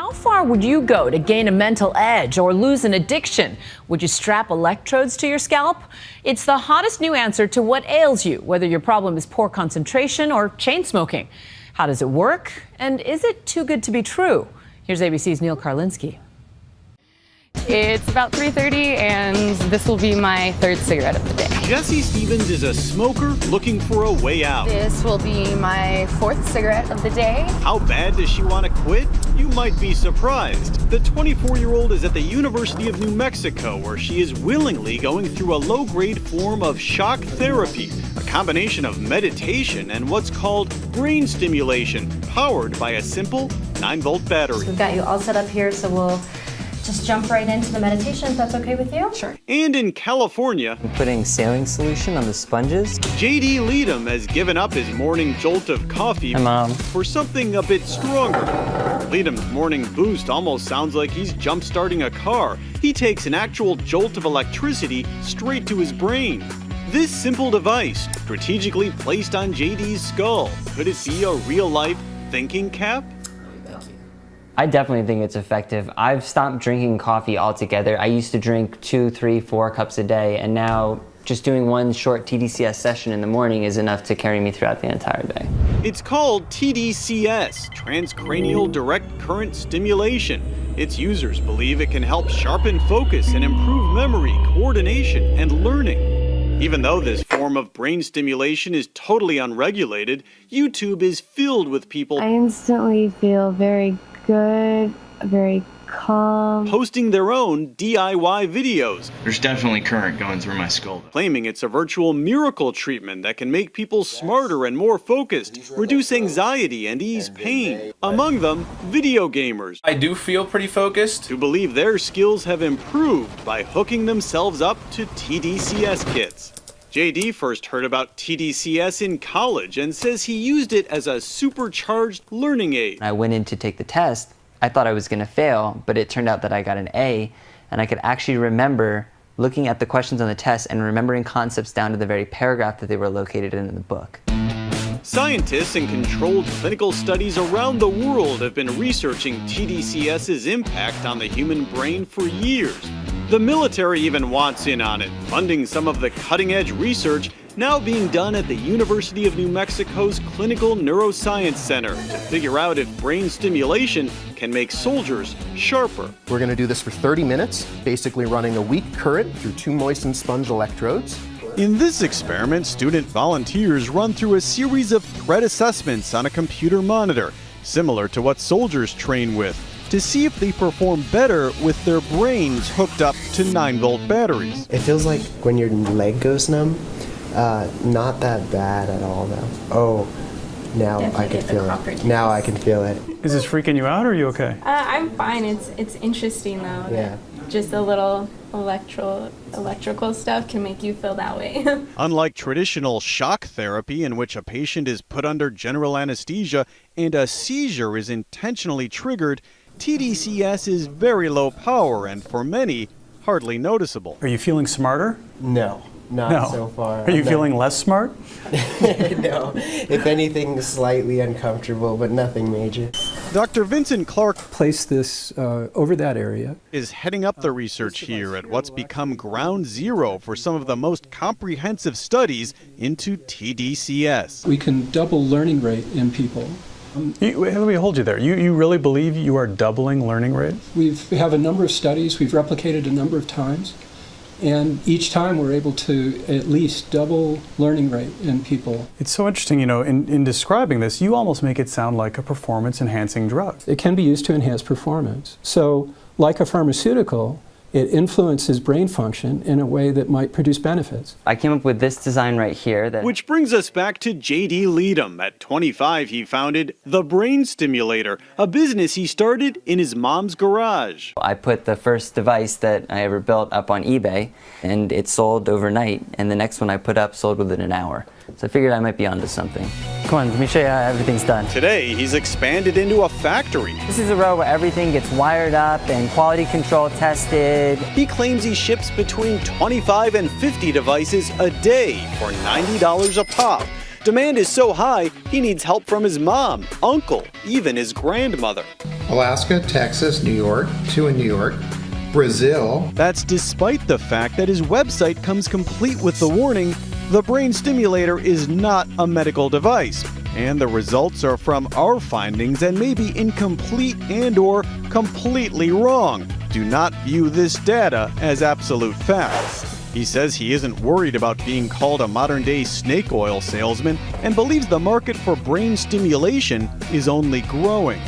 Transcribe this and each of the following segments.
How far would you go to gain a mental edge or lose an addiction? Would you strap electrodes to your scalp? It's the hottest new answer to what ails you, whether your problem is poor concentration or chain smoking. How does it work? And is it too good to be true? Here's ABC's Neil Karlinski. It's about 3:30 and this will be my third cigarette of the day. Jessie Stevens is a smoker looking for a way out. This will be my fourth cigarette of the day. How bad does she want to quit? You might be surprised. The 24-year-old is at the University of New Mexico, where she is willingly going through a low-grade form of shock therapy, a combination of meditation and what's called brain stimulation, powered by a simple 9-volt battery. We've got you all set up here, so we'll just jump right into the meditation, if that's okay with you? Sure. And in California, I'm putting saline solution on the sponges. J.D. Leadham has given up his morning jolt of coffee Hi, Mom. for something a bit stronger. Leadham's morning boost almost sounds like he's jump-starting a car. He takes an actual jolt of electricity straight to his brain. This simple device, strategically placed on J.D.'s skull, could it be a real-life thinking cap? I definitely think it's effective. I've stopped drinking coffee altogether. I used to drink 2, 3, 4 cups a day, and now just doing one short TDCS session in the morning is enough to carry me throughout the entire day. It's called TDCS, Transcranial Direct Current Stimulation. Its users believe it can help sharpen focus and improve memory, coordination, and learning. Even though this form of brain stimulation is totally unregulated, YouTube is filled with people I instantly feel very good, very calm. posting their own DIY videos, There's definitely current going through my skull. claiming it's a virtual miracle treatment that can make people smarter and more focused, reduce anxiety, and ease pain. Among them, video gamers, I do feel pretty focused. who believe their skills have improved by hooking themselves up to TDCS kits. JD first heard about TDCS in college and says he used it as a supercharged learning aid. When I went in to take the test, I thought I was going to fail, but it turned out that I got an A, and I could actually remember looking at the questions on the test and remembering concepts down to the very paragraph that they were located in the book. Scientists in controlled clinical studies around the world have been researching TDCS's impact on the human brain for years. The military even wants in on it, funding some of the cutting-edge research now being done at the University of New Mexico's Clinical Neuroscience Center to figure out if brain stimulation can make soldiers sharper. We're going to do this for 30 minutes, basically running a weak current through 2 moistened sponge electrodes. In this experiment, student volunteers run through a series of threat assessments on a computer monitor, similar to what soldiers train with, to see if they perform better with their brains hooked up to 9-volt batteries. It feels like when your leg goes numb, not that bad at all though. Oh, now I can feel it. Now I can feel it. Is this freaking you out, or are you okay? I'm fine. It's interesting though. Yeah. Just a little electrical stuff can make you feel that way. Unlike traditional shock therapy, in which a patient is put under general anesthesia and a seizure is intentionally triggered, TDCS is very low power and, for many, hardly noticeable. Are you feeling smarter? No, not so far. Are you feeling less smart? No, if anything, slightly uncomfortable, but nothing major. Dr. Vincent Clark Place this over that area. is heading up the research here at what's become ground zero for some of the most comprehensive studies into TDCS. We can double learning rate in people. Let me hold you there. You really believe you are doubling learning rate? We have a number of studies. We've replicated a number of times. And each time we're able to at least double learning rate in people. It's so interesting, in describing this, you almost make it sound like a performance-enhancing drug. It can be used to enhance performance. So, like a pharmaceutical, it influences brain function in a way that might produce benefits. I came up with this design right here that Which brings us back to J.D. Leadham. At 25, he founded The Brain Stimulator, a business he started in his mom's garage. I put the first device that I ever built up on eBay, and it sold overnight, and the next one I put up sold within an hour. So I figured I might be onto something. Come on, let me show you how everything's done. Today, he's expanded into a factory. This is a row where everything gets wired up and quality control tested. He claims he ships between 25 and 50 devices a day for $90 a pop. Demand is so high, he needs help from his mom, uncle, even his grandmother. Alaska, Texas, New York, 2 in New York, Brazil. That's despite the fact that his website comes complete with the warning, the brain stimulator is not a medical device. And the results are from our findings and may be incomplete and/or completely wrong. Do not view this data as absolute fact. He says he isn't worried about being called a modern-day snake oil salesman and believes the market for brain stimulation is only growing.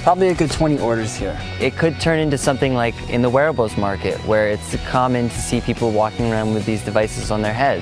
Probably a good 20 orders here. It could turn into something like in the wearables market, where it's common to see people walking around with these devices on their head.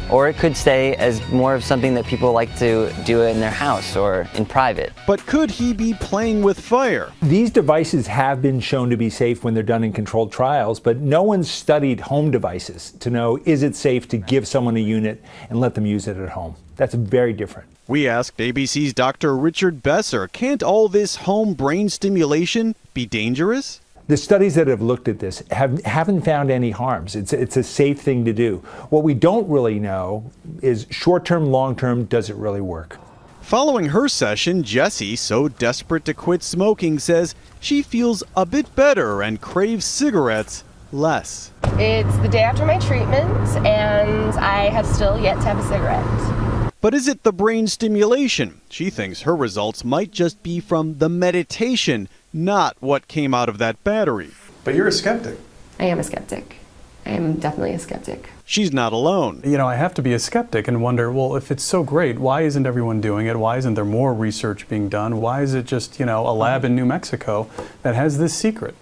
Or it could stay as more of something that people like to do in their house or in private. But could he be playing with fire? These devices have been shown to be safe when they're done in controlled trials, but no one's studied home devices to know, is it safe to give someone a unit and let them use it at home? That's very different. We asked ABC's Dr. Richard Besser, can't all this home brain stimulation be dangerous? The studies that have looked at this haven't found any harms. It's a safe thing to do. What we don't really know is short-term, long-term, does it really work? Following her session, Jessie, so desperate to quit smoking, says she feels a bit better and craves cigarettes less. It's the day after my treatment, and I have still yet to have a cigarette. But is it the brain stimulation? She thinks her results might just be from the meditation, not what came out of that battery. But you're a skeptic. I am a skeptic. I am definitely a skeptic. She's not alone. You know, I have to be a skeptic and wonder, well, if it's so great, why isn't everyone doing it? Why isn't there more research being done? Why is it just, a lab in New Mexico that has this secret?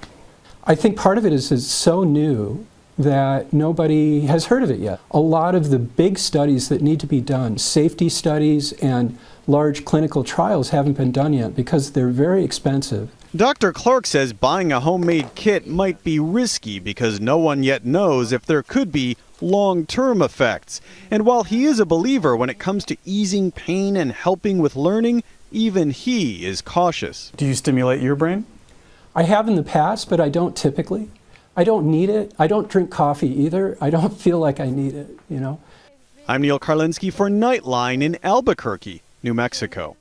I think part of it is it's so new that nobody has heard of it yet. A lot of the big studies that need to be done, safety studies and large clinical trials, haven't been done yet because they're very expensive. Dr. Clark says buying a homemade kit might be risky because no one yet knows if there could be long-term effects. And while he is a believer when it comes to easing pain and helping with learning, even he is cautious. Do you stimulate your brain? I have in the past, but I don't typically. I don't need it. I don't drink coffee either. I don't feel like I need it, I'm Neil Karlinski for Nightline in Albuquerque, New Mexico.